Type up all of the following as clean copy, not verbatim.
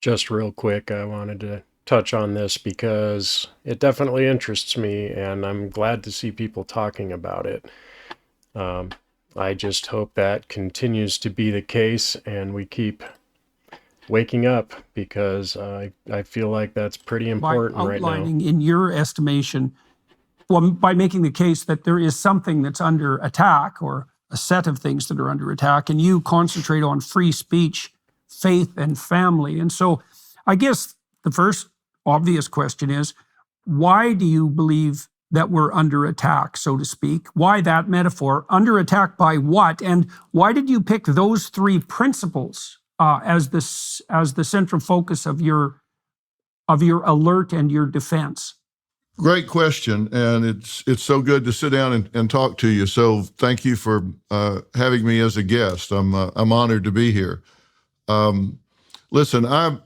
Just real quick, I wanted to touch on this because it definitely interests me, and I'm glad to see people talking about it. Um, I just hope that continues to be the case and we keep waking up because I feel like that's pretty By important right now. outlining, in your estimation, well, by making the case that there is something that's under attack or a set of things that are under attack, and you concentrate on free speech, faith, and family. And so I guess the first obvious question is, why do you believe that we're under attack, so to speak? Why that metaphor? Under attack by what? And why did you pick those three principles as the central focus of your alert and your defense? Great question, and it's so good to sit down and talk to you. So thank you for having me as a guest. I'm honored to be here. Listen, I've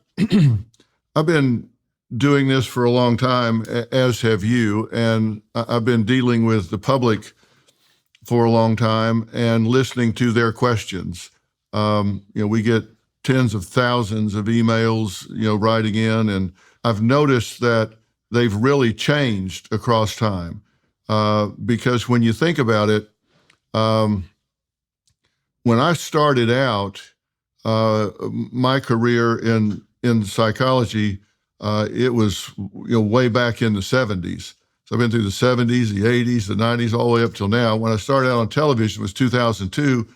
I've been doing this for a long time, as have you, and I've been dealing with the public for a long time and listening to their questions. We get tens of thousands of emails, writing in, and I've noticed that they've really changed across time. Because when you think about it, when I started out my career in psychology, it was way back in the 70s. So I've been through the 70s, the 80s, the 90s, all the way up till now. When I started out on television, it was 2002,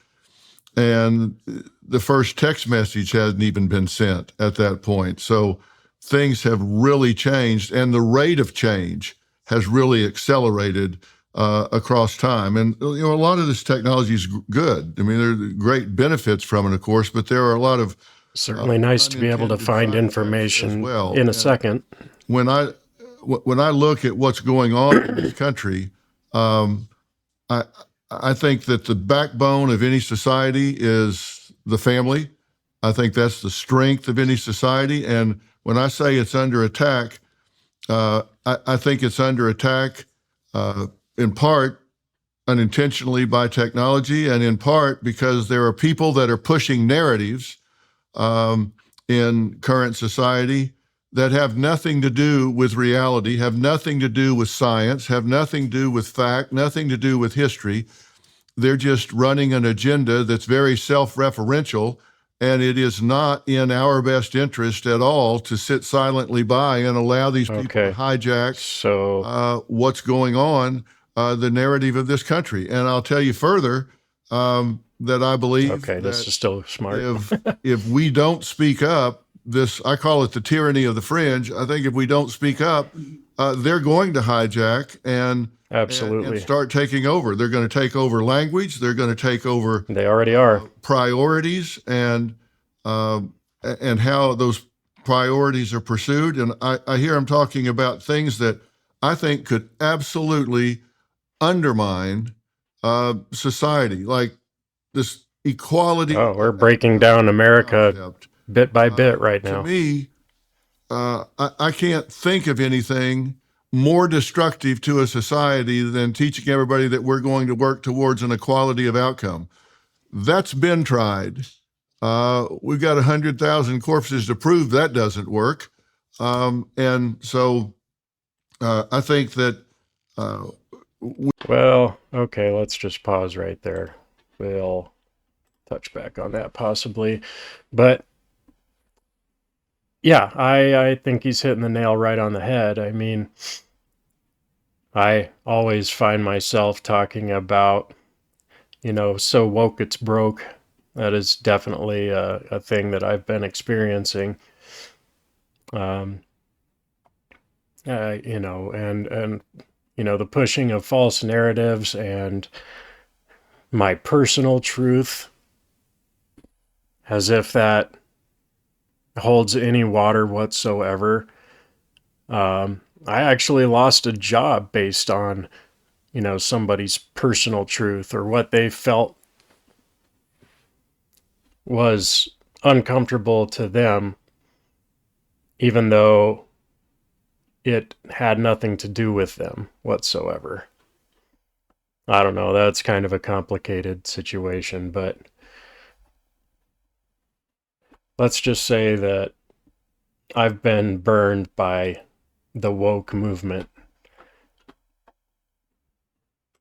and the first text message hadn't even been sent at that point. So things have really changed, and the rate of change has really accelerated across time. And a lot of this technology is good. I mean, there are great benefits from it, of course, but there are a lot of certainly nice to be able to find information in a second. When I look at what's going on in this country, I think that the backbone of any society is the family. I think that's the strength of any society. And when I say it's under attack, I think it's under attack in part unintentionally by technology, and in part because there are people that are pushing narratives in current society that have nothing to do with reality, have nothing to do with science, have nothing to do with fact, nothing to do with history. They're just running an agenda that's very self-referential, and it is not in our best interest at all to sit silently by and allow these people to hijack what's going on, the narrative of this country. And I'll tell you further that I believe this is still smart. if we don't speak up, I call it the tyranny of the fringe. I think if we don't speak up, they're going to hijack and absolutely and start taking over. They're going to take over language. They're going to take over. They already are. Priorities and how those priorities are pursued. And I hear them talking about things that I think could absolutely undermine society, like this equality. Oh, we're breaking down America concept. Bit by bit right now. To me, I can't think of anything more destructive to a society than teaching everybody that we're going to work towards an equality of outcome. That's been tried. We've got 100,000 corpses to prove that doesn't work. And so I think that... well, okay, let's just pause right there. We'll touch back on that possibly. But yeah, I think he's hitting the nail right on the head. I mean, I always find myself talking about, so woke it's broke. That is definitely a thing that I've been experiencing. And the pushing of false narratives and my personal truth, as if that holds any water whatsoever. I actually lost a job based on, somebody's personal truth or what they felt was uncomfortable to them, even though it had nothing to do with them whatsoever. I don't know, that's kind of a complicated situation, but let's just say that I've been burned by the woke movement.